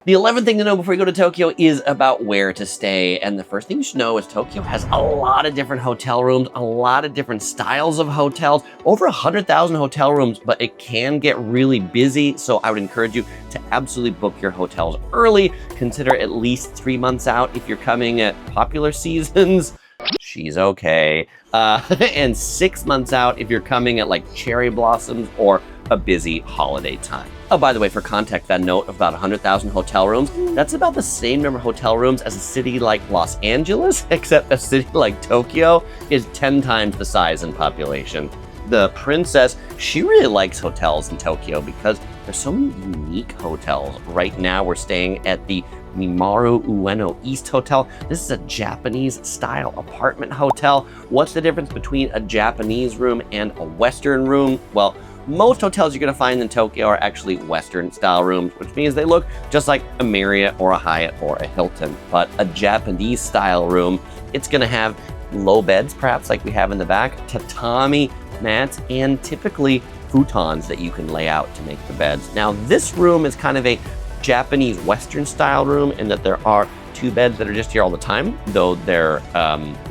The 11th thing to know before you go to Tokyo is about where to stay. And the first thing you should know is Tokyo has a lot of different hotel rooms, a lot of different styles of hotels, over 100,000 hotel rooms, but it can get really busy. So I would encourage you to absolutely book your hotels early. Consider at least 3 months out if you're coming at popular seasons. She's okay. And 6 months out if you're coming at like cherry blossoms or a busy holiday time. Oh, by the way, for context, that note of about 100,000 hotel rooms, that's about the same number of hotel rooms as a city like Los Angeles, except a city like Tokyo is 10 times the size in population. The princess, she really likes hotels in Tokyo because there's so many unique hotels. Right now, we're staying at the Mimaru Ueno East Hotel. This is a Japanese style apartment hotel. What's the difference between a Japanese room and a Western room? Well, most hotels you're gonna find in Tokyo are actually Western style rooms, which means they look just like a Marriott or a Hyatt or a Hilton. But a Japanese style room, it's gonna have low beds, perhaps like we have in the back, tatami mats, and typically futons that you can lay out to make the beds. Now, this room is kind of a Japanese Western style room in that there are 2 beds that are just here all the time, though they're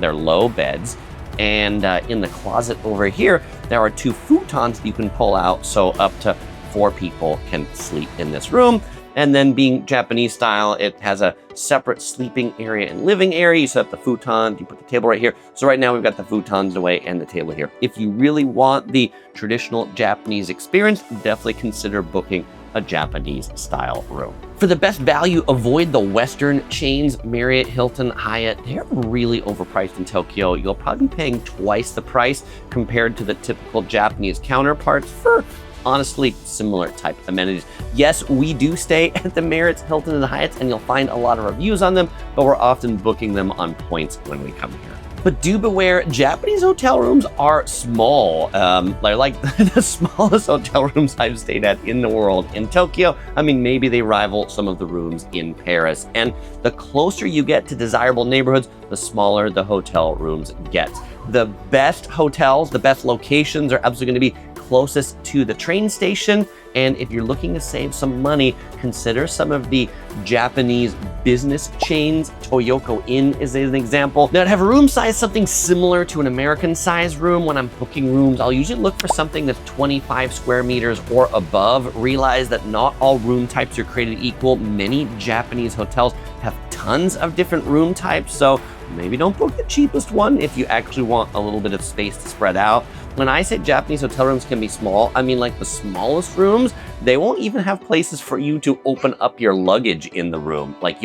low beds. And in the closet over here, there are 2 futons that you can pull out, so up to 4 people can sleep in this room. And then being Japanese style, it has a separate sleeping area and living area. You set up the futons, you put the table right here. So right now we've got the futons away and the table here. If you really want the traditional Japanese experience, definitely consider booking a Japanese style room. For the best value, avoid the Western chains, Marriott, Hilton, Hyatt. They're really overpriced in Tokyo. You'll probably be paying twice the price compared to the typical Japanese counterparts for honestly similar type amenities. Yes, we do stay at the Marriotts, Hilton, and the Hyatts, and you'll find a lot of reviews on them, but we're often booking them on points when we come here. But do beware, Japanese hotel rooms are small. They're like the smallest hotel rooms I've stayed at in the world. In Tokyo, I mean, maybe they rival some of the rooms in Paris. And the closer you get to desirable neighborhoods, the smaller the hotel rooms get. The best hotels, the best locations are absolutely gonna be closest to the train station. And if you're looking to save some money, consider some of the Japanese business chains. Toyoko Inn is an example that have a room size something similar to an American size room. When I'm booking rooms, I'll usually look for something that's 25 square meters or above. Realize that not all room types are created equal. Many Japanese hotels have tons of different room types, so maybe don't book the cheapest one if you actually want a little bit of space to spread out. When I say Japanese hotel rooms can be small, I mean like the smallest rooms, they won't even have places for you to open up your luggage in the room. Like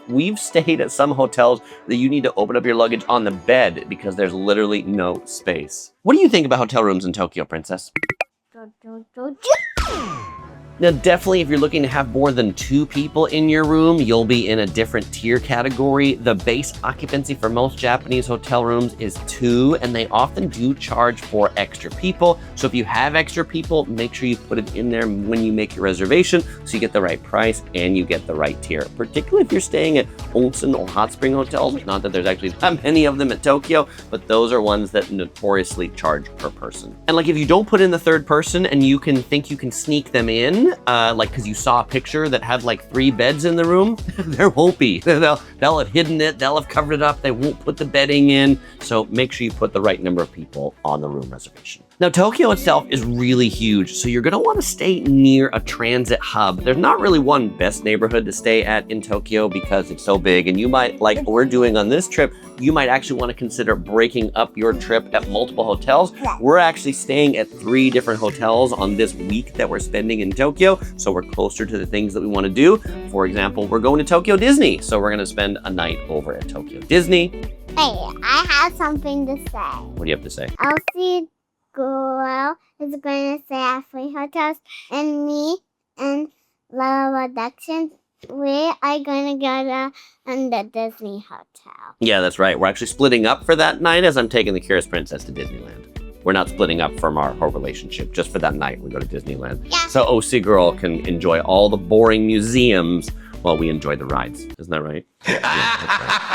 we've stayed at some hotels that you need to open up your luggage on the bed because there's literally no space. What do you think about hotel rooms in Tokyo, Princess? Now, definitely, if you're looking to have more than 2 people in your room, you'll be in a different tier category. The base occupancy for most Japanese hotel rooms is 2, and they often do charge for extra people. So if you have extra people, make sure you put it in there when you make your reservation so you get the right price and you get the right tier. Particularly if you're staying at onsen or hot spring hotels. Not that there's actually that many of them at Tokyo, but those are ones that notoriously charge per person. And like if you don't put in the 3rd person and you think you can sneak them in, like because you saw a picture that had like 3 beds in the room, there won't be. They'll have hidden it, they'll have covered it up, they won't put the bedding in. So make sure you put the right number of people on the room reservation. Now, Tokyo itself is really huge, so you're gonna wanna stay near a transit hub. There's not really one best neighborhood to stay at in Tokyo because it's so big, and you might, like we're doing on this trip, you might actually wanna consider breaking up your trip at multiple hotels. We're actually staying at 3 different hotels on this week that we're spending in Tokyo, so we're closer to the things that we wanna do. For example, we're going to Tokyo Disney, so we're gonna spend a night over at Tokyo Disney. Hey, I have something to say. What do you have to say? Elsie Girl is going to stay at 3 hotels, and me and Lala Production, we are going to go to the Disney Hotel. Yeah, that's right. We're actually splitting up for that night as I'm taking the Curious Princess to Disneyland. We're not splitting up from our whole relationship. Just for that night, we go to Disneyland. Yeah. So OC Girl can enjoy all the boring museums while we enjoy the rides. Isn't that right? Yeah, that's right.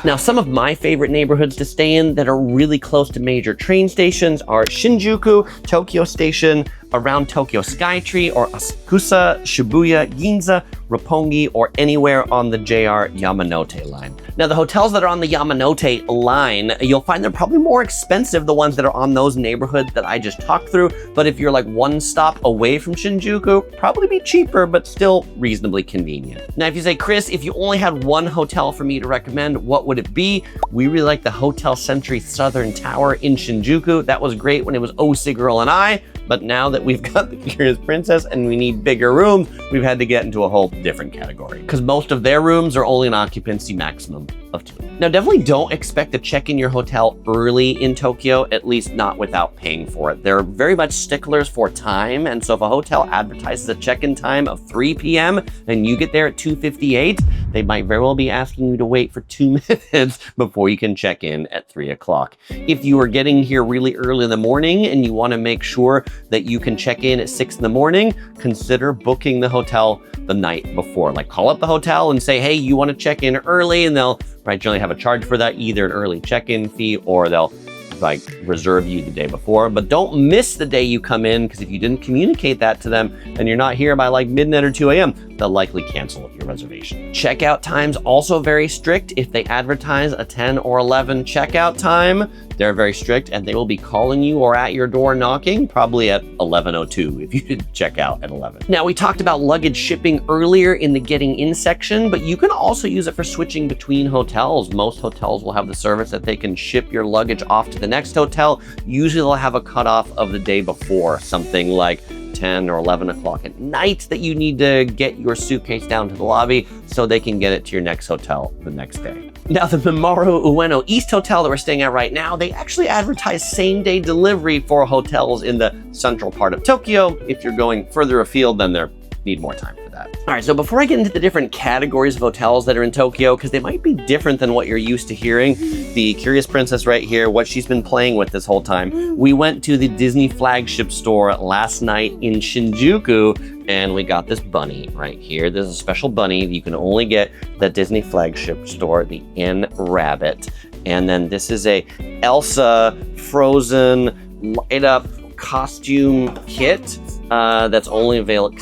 Now, some of my favorite neighborhoods to stay in that are really close to major train stations are Shinjuku, Tokyo Station, around Tokyo Skytree or Asakusa, Shibuya, Ginza, Roppongi, or anywhere on the JR Yamanote line. Now, the hotels that are on the Yamanote line, you'll find they're probably more expensive, the ones that are on those neighborhoods that I just talked through. But if you're like one stop away from Shinjuku, probably be cheaper, but still reasonably convenient. Now, if you say, Chris, if you only had one hotel for me to recommend, what would it be? We really like the Hotel Century Southern Tower in Shinjuku. That was great when it was OC Girl and I, but now that we've got the Curious Princess and we need bigger rooms, we've had to get into a whole different category because most of their rooms are only an occupancy maximum of 2. Now, definitely don't expect to check in your hotel early in Tokyo, at least not without paying for it. They're very much sticklers for time, and so if a hotel advertises a check-in time of 3 p.m. and you get there at 2:58, they might very well be asking you to wait for 2 minutes before you can check in at 3 o'clock. If you are getting here really early in the morning and you want to make sure that you can check in at 6 in the morning, consider booking the hotel the night before. Like, call up the hotel and say, hey, you want to check in early, and they'll generally have a charge for that, either an early check-in fee or they'll like reserve you the day before. But don't miss the day you come in, because if you didn't communicate that to them and you're not here by like midnight or 2 a.m., they'll likely cancel your reservation. Checkout times also very strict. If they advertise a 10 or 11 checkout time, they're very strict and they will be calling you or at your door knocking probably at 11:02 if you didn't check out at 11. Now, we talked about luggage shipping earlier in the getting in section, but you can also use it for switching between hotels. Most hotels will have the service that they can ship your luggage off to the next hotel. Usually they'll have a cutoff of the day before, something like 10 or 11 o'clock at night, that you need to get your suitcase down to the lobby so they can get it to your next hotel the next day. Now, the Mimaru Ueno East hotel that we're staying at right now, they actually advertise same-day delivery for hotels in the central part of Tokyo. If you're going further afield, then they need more time for that. All right, so before I get into the different categories of hotels that are in Tokyo, because they might be different than what you're used to hearing, the Curious Princess right here, what she's been playing with this whole time, we went to the Disney flagship store last night in Shinjuku, and we got this bunny right here. There's a special bunny you can only get at the Disney flagship store, the N Rabbit. And then this is a Elsa Frozen light up costume kit that's only available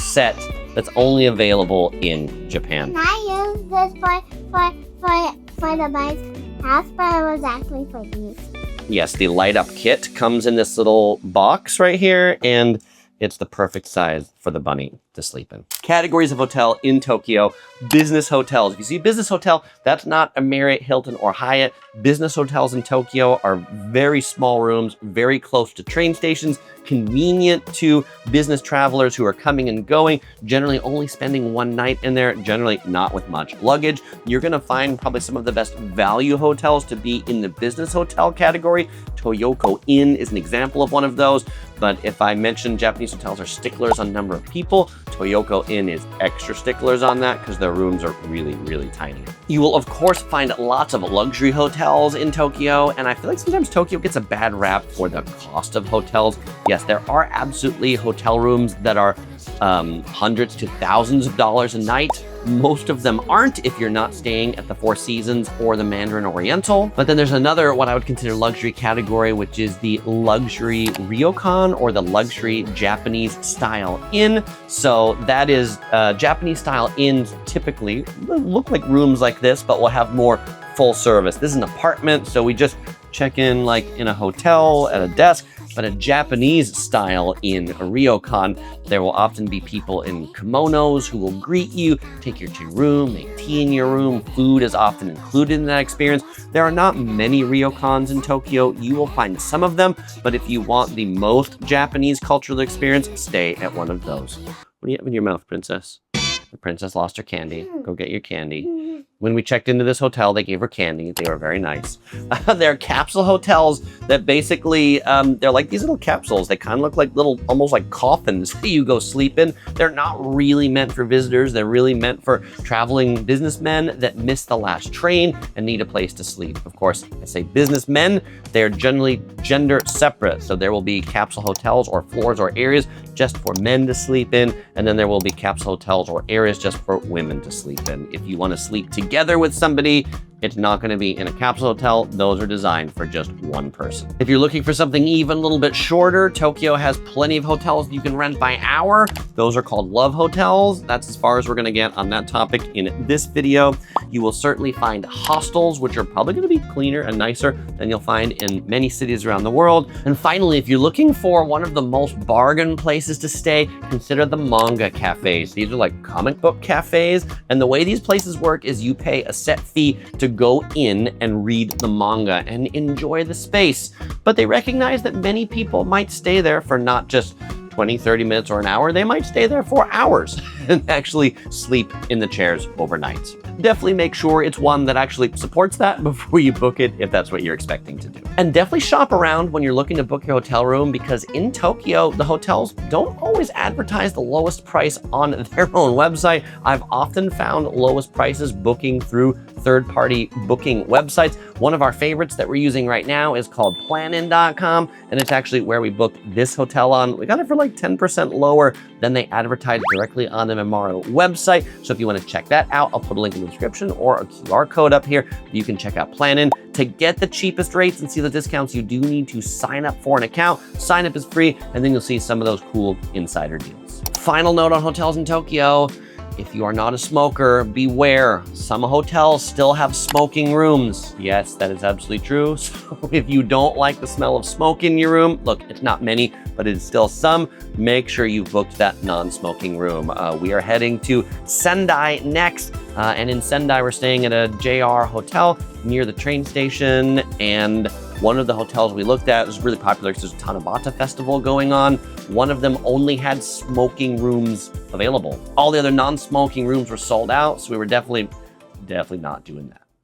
in Japan. Can I use this for the bike's house, but it was actually for these. Yes, the light up kit comes in this little box right here, and it's the perfect size for the bunny to sleep in. Categories of hotel in Tokyo: business hotels. If you see business hotel, that's not a Marriott, Hilton, or Hyatt. Business hotels in Tokyo are very small rooms, very close to train stations, convenient to business travelers who are coming and going, generally only spending one night in there, generally not with much luggage. You're gonna find probably some of the best value hotels to be in the business hotel category. Toyoko Inn is an example of one of those, but if I mentioned Japanese hotels are sticklers on number of people, Toyoko Inn is extra sticklers on that because their rooms are really, really tiny. You will, of course, find lots of luxury hotels in Tokyo, and I feel like sometimes Tokyo gets a bad rap for the cost of hotels. Yes, there are absolutely hotel rooms that are hundreds to thousands of dollars a night. Most of them aren't if you're not staying at the Four Seasons or the Mandarin Oriental. But then there's another, what I would consider luxury category, which is the luxury ryokan, or the luxury Japanese style inn. So that is Japanese style inns typically look like rooms like this, but will have more full service. This is an apartment, so we just check in like in a hotel at a desk. But a Japanese style in a ryokan, there will often be people in kimonos who will greet you, take you to your room, make tea in your room. Food is often included in that experience. There are not many ryokans in Tokyo. You will find some of them, but if you want the most Japanese cultural experience, stay at one of those. What do you have in your mouth, princess? The princess lost her candy. Go get your candy. When we checked into this hotel, they gave her candy. They were very nice. They're capsule hotels that basically, they're like these little capsules. They kind of look like little, almost like coffins that you go sleep in. They're not really meant for visitors. They're really meant for traveling businessmen that miss the last train and need a place to sleep. Of course, I say businessmen, they're generally gender separate. So there will be capsule hotels or floors or areas just for men to sleep in. And then there will be capsule hotels or areas just for women to sleep in. If you want to sleep together with somebody, It's not going to be in a capsule hotel. Those are designed for just one person. If you're looking for something even a little bit shorter, Tokyo has plenty of hotels you can rent by hour. Those are called love hotels. That's as far as we're going to get on that topic in this video. You will certainly find hostels, which are probably going to be cleaner and nicer than you'll find in many cities around the world. And finally, if you're looking for one of the most bargain places to stay, consider the manga cafes. These are like comic book cafes. And the way these places work is you pay a set fee to go in and read the manga and enjoy the space. But they recognize that many people might stay there for not just 20, 30 minutes or an hour. They might stay there for hours and actually sleep in the chairs overnight. Definitely make sure it's one that actually supports that before you book it, if that's what you're expecting to do. And definitely shop around when you're looking to book your hotel room, because in Tokyo, the hotels don't always advertise the lowest price on their own website. I've often found lowest prices booking through third-party booking websites. One of our favorites that we're using right now is called Planin.com, and it's actually where we booked this hotel on. We got it for like 10% lower than they advertised directly on the Mimaru website. So if you want to check that out, I'll put a link in the description or a QR code up here. You can check out Planin. To get the cheapest rates and see the discounts, you do need to sign up for an account. Sign up is free, and then you'll see some of those cool insider deals. Final note on hotels in Tokyo. If you are not a smoker, beware. Some hotels still have smoking rooms. Yes, that is absolutely true. So if you don't like the smell of smoke in your room, look, it's not many, but it's still some, make sure you've booked that non-smoking room. We are heading to Sendai next. And in Sendai, we're staying at a JR hotel near the train station. And one of the hotels we looked at was really popular because there's a Tanabata festival going on. One of them only had smoking rooms available. All the other non-smoking rooms were sold out, so we were definitely not doing that.